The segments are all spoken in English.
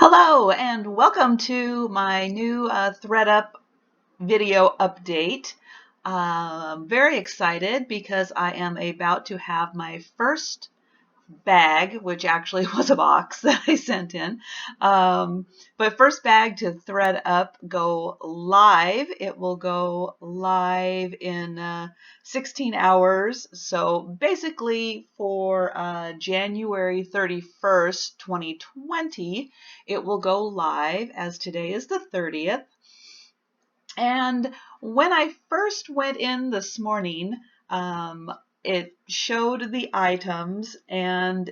Hello and welcome to my new ThredUp video update. I'm very excited because I am about to have my first bag, which actually was a box that I sent in. But first bag to ThredUp go live. It will go live in 16 hours. So basically for January 31st, 2020, it will go live as today is the 30th. And when I first went in this morning, it showed the items, and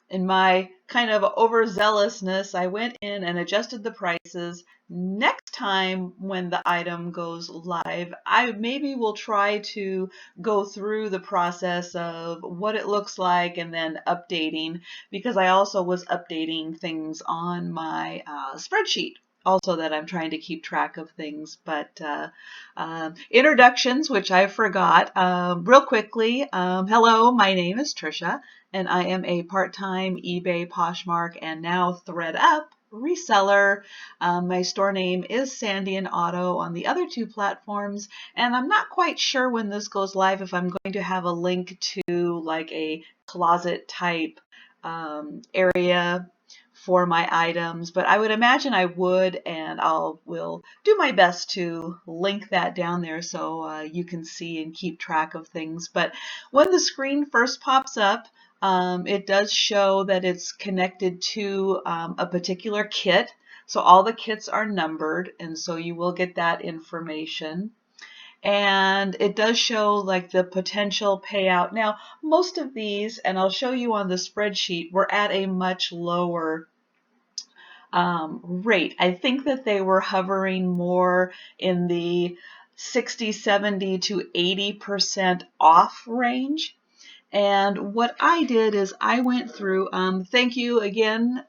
in my kind of overzealousness, I went in and adjusted the prices. Next time when the item goes live, I maybe will try to go through the process of what it looks like and then updating, because I also was updating things on my spreadsheet also that I'm trying to keep track of things. But introductions, which I forgot real quickly. Hello, my name is Trisha, and I am a part-time eBay, Poshmark, and now ThredUp reseller. My store name is Sandy and Otto on the other two platforms, and I'm not quite sure when this goes live if I'm going to have a link to like a closet type area for my items, but I would imagine I would, and will do my best to link that down there so you can see and keep track of things. But when the screen first pops up, it does show that it's connected to a particular kit. So all the kits are numbered, and so you will get that information. And it does show like the potential payout. Now, most of these, and I'll show you on the spreadsheet, were at a much lower rate. I think that they were hovering more in the 60, 70 to 80% off range. And what I did is I went through, thank you again,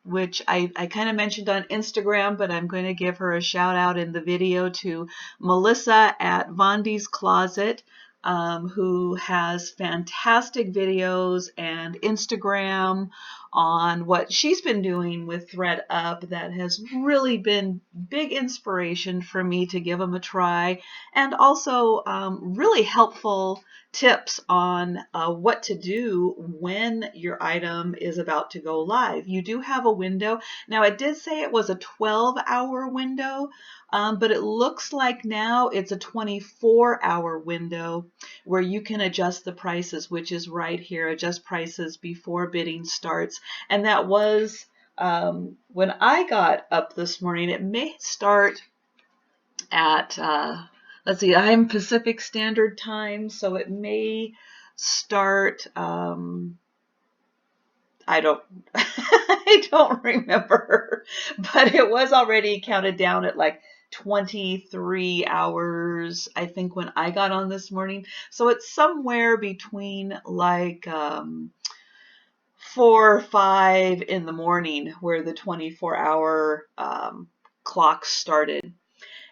which I kind of mentioned on Instagram, but I'm going to give her a shout out in the video to Melissa at Vondi's Closet, who has fantastic videos and Instagram on what she's been doing with ThredUp that has really been big inspiration for me to give them a try, and also really helpful tips on what to do when your item is about to go live. You do have a window. Now, it did say it was a 12-hour window, but it looks like now it's a 24-hour window where you can adjust the prices, which is right here, adjust prices before bidding starts. And that was when I got up this morning. It may start at let's see, I'm Pacific Standard Time, so it may start, I don't, I don't remember, but it was already counted down at like 23 hours, I think, when I got on this morning. So it's somewhere between like 4 or 5 in the morning where the 24-hour clock started.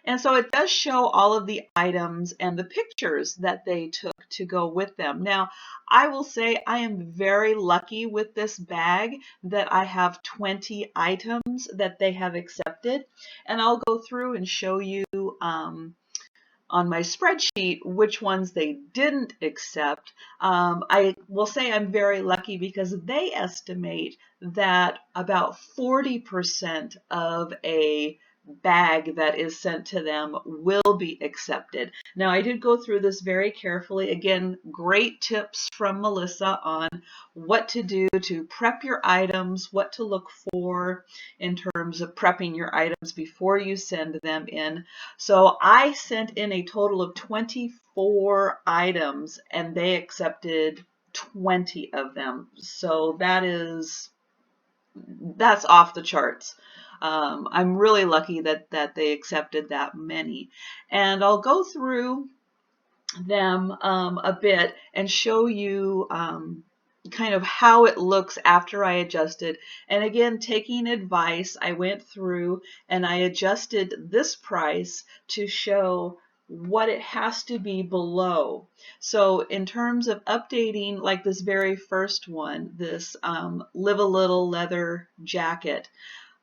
And so it does show all of the items and the pictures that they took to go with them. Now, I will say I am very lucky with this bag that I have 20 items that they have accepted. And I'll go through and show you on my spreadsheet which ones they didn't accept. I will say I'm very lucky because they estimate that about 40% of a bag that is sent to them will be accepted. Now, I did go through this very carefully. Again, great tips from Melissa on what to do to prep your items, what to look for in terms of prepping your items before you send them in. So I sent in a total of 24 items, and they accepted 20 of them. So that's off the charts. I'm really lucky that they accepted that many. And I'll go through them a bit and show you kind of how it looks after I adjusted. And again, taking advice, I went through and I adjusted this price to show what it has to be below. So in terms of updating, like this very first one, this Live a Little leather jacket,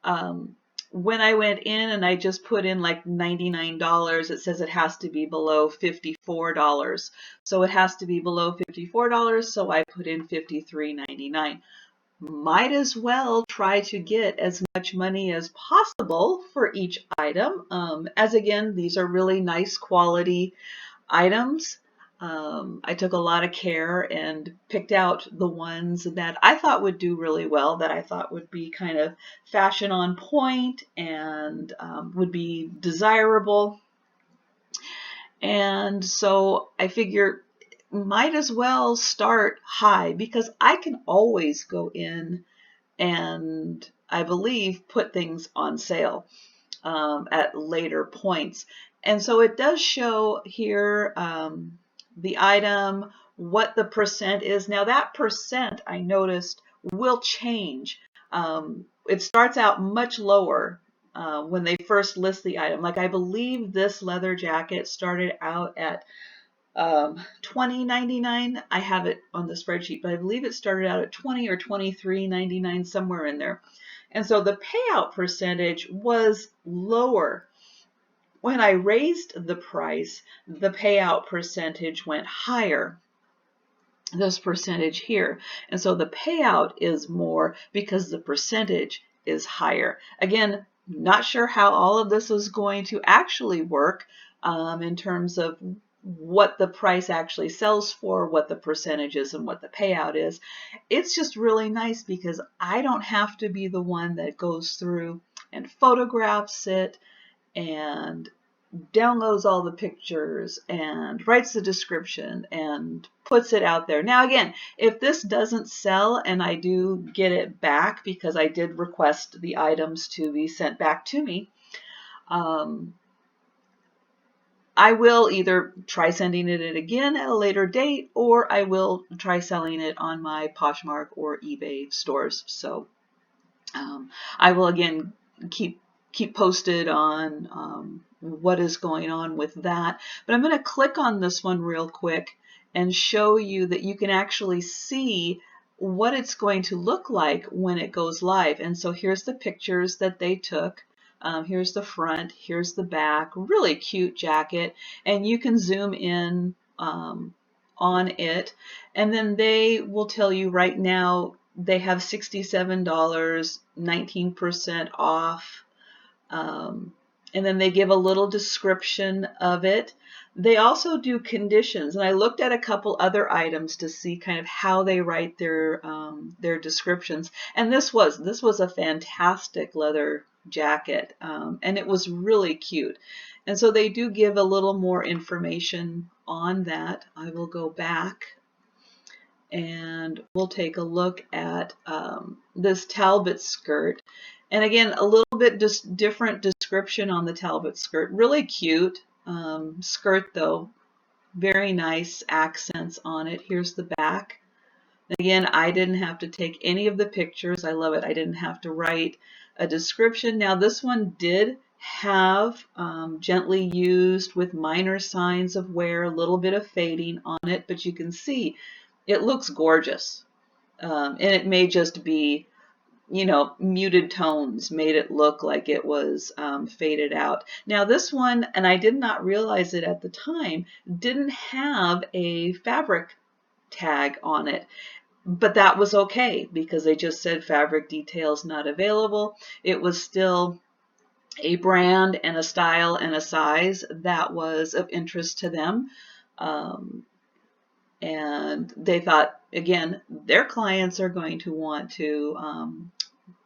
when I went in and I just put in like $99, it says it has to be below $54. So it has to be below $54, so I put in $53.99. Might as well try to get as much money as possible for each item, as again, these are really nice quality items. I took a lot of care and picked out the ones that I thought would do really well, that I thought would be kind of fashion on point and would be desirable. And so I figure might as well start high, because I can always go in and I believe put things on sale at later points. And so it does show here the item, what the percent is. Now that percent, I noticed, will change. It starts out much lower when they first list the item. Like I believe this leather jacket started out at $20.99. I have it on the spreadsheet, but I believe it started out at $20 or $23.99, somewhere in there. And so the payout percentage was lower. When I raised the price, the payout percentage went higher, this percentage here. And so the payout is more because the percentage is higher. Again, not sure how all of this is going to actually work in terms of what the price actually sells for, what the percentage is, and what the payout is. It's just really nice because I don't have to be the one that goes through and photographs it and downloads all the pictures and writes the description and puts it out there. Now again, if this doesn't sell and I do get it back, because I did request the items to be sent back to me, I will either try sending it again at a later date, or I will try selling it on my Poshmark or eBay stores. So I will again keep posted on what is going on with that. But I'm going to click on this one real quick and show you that you can actually see what it's going to look like when it goes live. And so here's the pictures that they took. Here's the front, here's the back, really cute jacket, and you can zoom in on it, and then they will tell you right now they have $67, 19% off, and then they give a little description of it. They also do conditions, and I looked at a couple other items to see kind of how they write their descriptions, and this was a fantastic leather jacket, and it was really cute. And so they do give a little more information on that. I will go back and we'll take a look at this Talbot skirt. And again, a little bit just different description on the Talbot skirt. Really cute skirt though. Very nice accents on it. Here's the back. Again, I didn't have to take any of the pictures. I love it. I didn't have to write a description. Now this one did have gently used with minor signs of wear, a little bit of fading on it, but you can see it looks gorgeous. And it may just be, you know, muted tones made it look like it was faded out. Now this one, and I did not realize it at the time, didn't have a fabric tag on it. But that was okay because they just said fabric details not available. It was still a brand and a style and a size that was of interest to them. And they thought, again, their clients are going to want to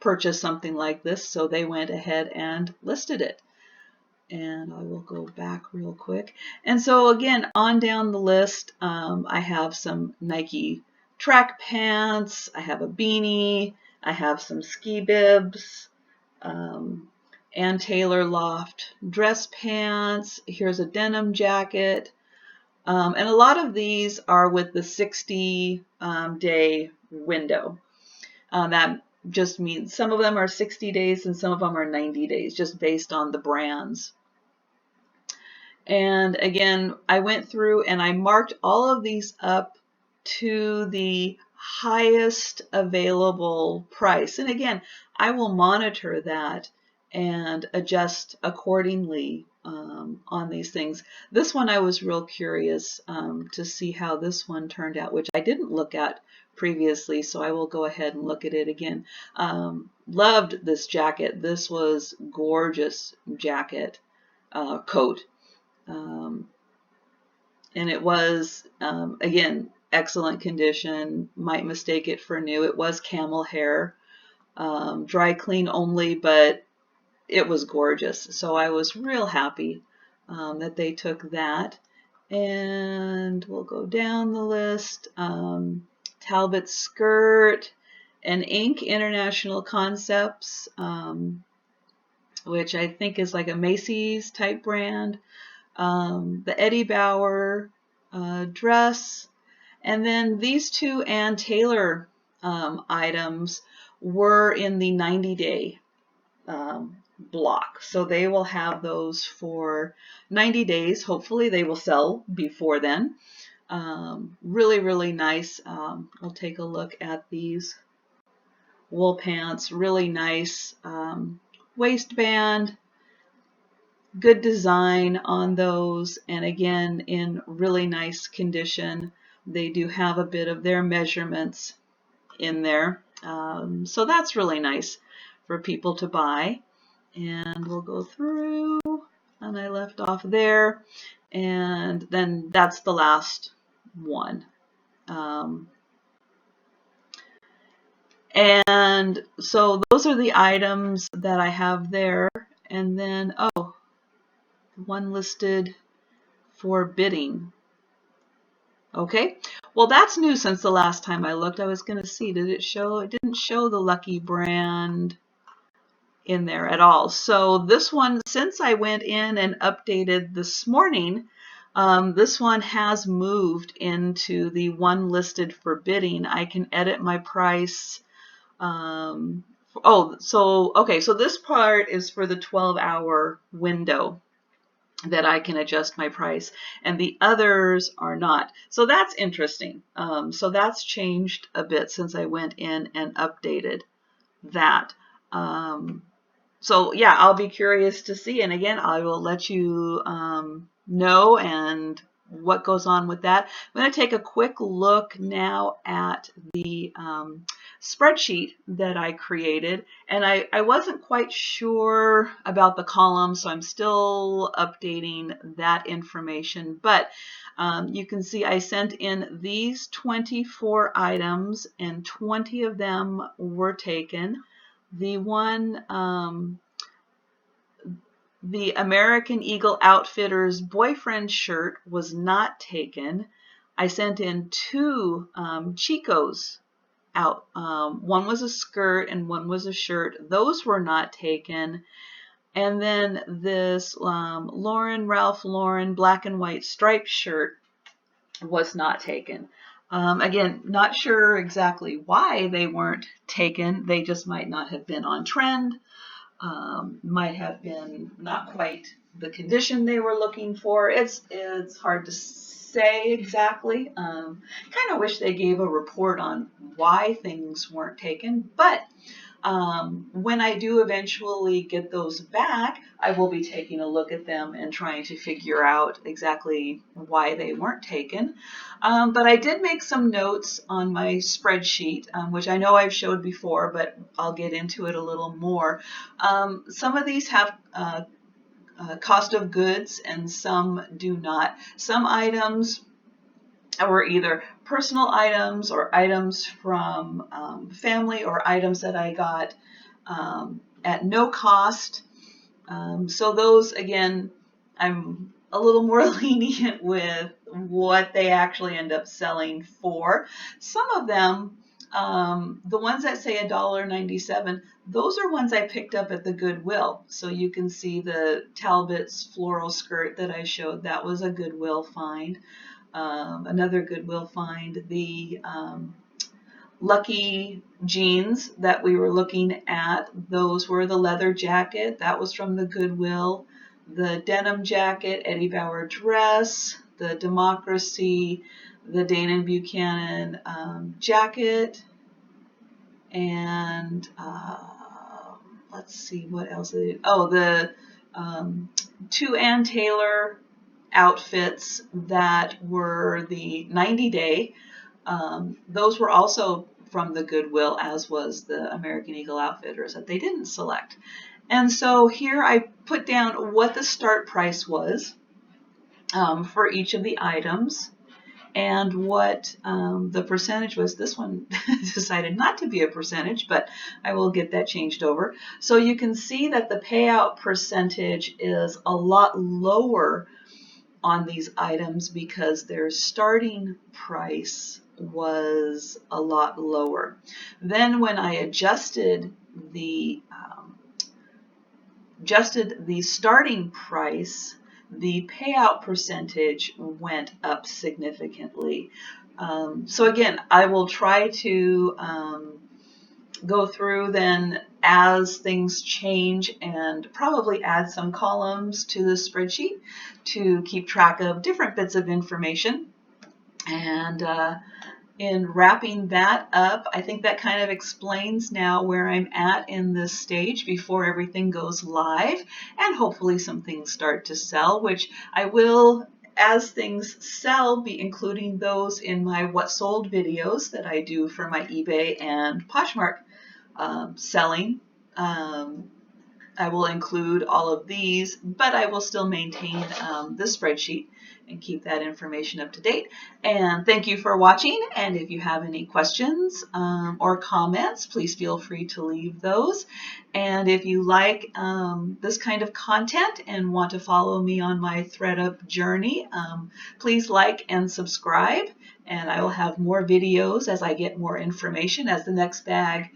purchase something like this, so they went ahead and listed it. And I will go back real quick. And so again, on down the list, I have some Nike track pants, I have a beanie, I have some ski bibs, and Taylor Loft dress pants. Here's a denim jacket. And a lot of these are with the 60-day window. That just means some of them are 60 days and some of them are 90 days, just based on the brands. And again, I went through and I marked all of these up to the highest available price. And again, I will monitor that and adjust accordingly on these things. This one I was real curious to see how this one turned out, which I didn't look at previously, so I will go ahead and look at it again. Loved this jacket. This was gorgeous jacket coat. And it was, again, excellent condition. Might mistake it for new. It was camel hair, dry clean only, but it was gorgeous. So I was real happy that they took that. And we'll go down the list. Talbot skirt and Ink International Concepts, which I think is like a Macy's type brand. The Eddie Bauer dress, and then these two Ann Taylor items were in the 90-day block. So they will have those for 90 days. Hopefully they will sell before then. Really, really nice. We'll take a look at these wool pants. Really nice waistband. Good design on those, and again in really nice condition. They do have a bit of their measurements in there, so that's really nice for people to buy. And we'll go through, and I left off there, and then that's the last one. And so those are the items that I have there. And then, oh, one listed for bidding. Okay, well that's new since the last time I looked. I was going to see, did it show? It didn't show the Lucky brand in there at all. So this one, since I went in and updated this morning, this one has moved into the one listed for bidding. I can edit my price. Oh, so okay, so this part is for the 12-hour window that I can adjust my price, and the others are not. So that's interesting. So that's changed a bit since I went in and updated that. So yeah, I'll be curious to see, and again, I will let you know and what goes on with that. I'm going to take a quick look now at the spreadsheet that I created, and I wasn't quite sure about the columns, so I'm still updating that information, but you can see I sent in these 24 items and 20 of them were taken. The one, the American Eagle Outfitters boyfriend shirt was not taken. I sent in two Chico's out. One was a skirt and one was a shirt. Those were not taken. And then this Ralph Lauren black and white striped shirt was not taken. Again, not sure exactly why they weren't taken. They just might not have been on trend. Might have been not quite the condition they were looking for. It's hard to say exactly. Kind of wish they gave a report on why things weren't taken, but when I do eventually get those back, I will be taking a look at them and trying to figure out exactly why they weren't taken. But I did make some notes on my spreadsheet, which I know I've showed before, but I'll get into it a little more. Some of these have cost of goods and some do not. Some items were either personal items or items from family or items that I got at no cost. So those, again, I'm a little more lenient with what they actually end up selling for. Some of them, the ones that say $1.97, those are ones I picked up at the Goodwill. So you can see the Talbot's floral skirt that I showed. That was a Goodwill find. Another Goodwill find, the Lucky jeans that we were looking at, those were the leather jacket. That was from the Goodwill. the denim jacket, Eddie Bauer dress, the Democracy, the Dana Buchanan jacket, and let's see what else. The two Ann Taylor outfits that were the 90-day. Those were also from the Goodwill, as was the American Eagle Outfitters that they didn't select. And so here I put down what the start price was for each of the items and what the percentage was. This one decided not to be a percentage, but I will get that changed over. So you can see that the payout percentage is a lot lower on these items because their starting price was a lot lower. Then when I adjusted the starting price, the payout percentage went up significantly. So again, I will try to go through then as things change and probably add some columns to the spreadsheet to keep track of different bits of information. And in wrapping that up, I think that kind of explains now where I'm at in this stage before everything goes live, and hopefully some things start to sell, which I will, as things sell, be including those in my What Sold videos that I do for my eBay and Poshmark selling. I will include all of these, but I will still maintain the spreadsheet and keep that information up to date. And thank you for watching. And if you have any questions or comments, please feel free to leave those. And if you like this kind of content and want to follow me on my ThredUp journey, please like and subscribe. And I will have more videos as I get more information as the next bag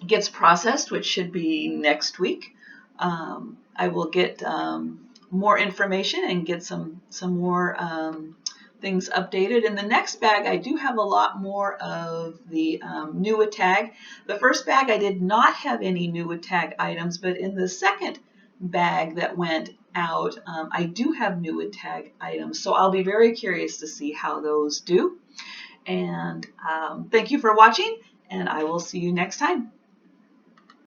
gets processed, which should be next week. I will get more information and get some more things updated. In the next bag, I do have a lot more of the new tag. The first bag, I did not have any new tag items, but in the second bag that went out, I do have new tag items. So I'll be very curious to see how those do. And thank you for watching, and I will see you next time.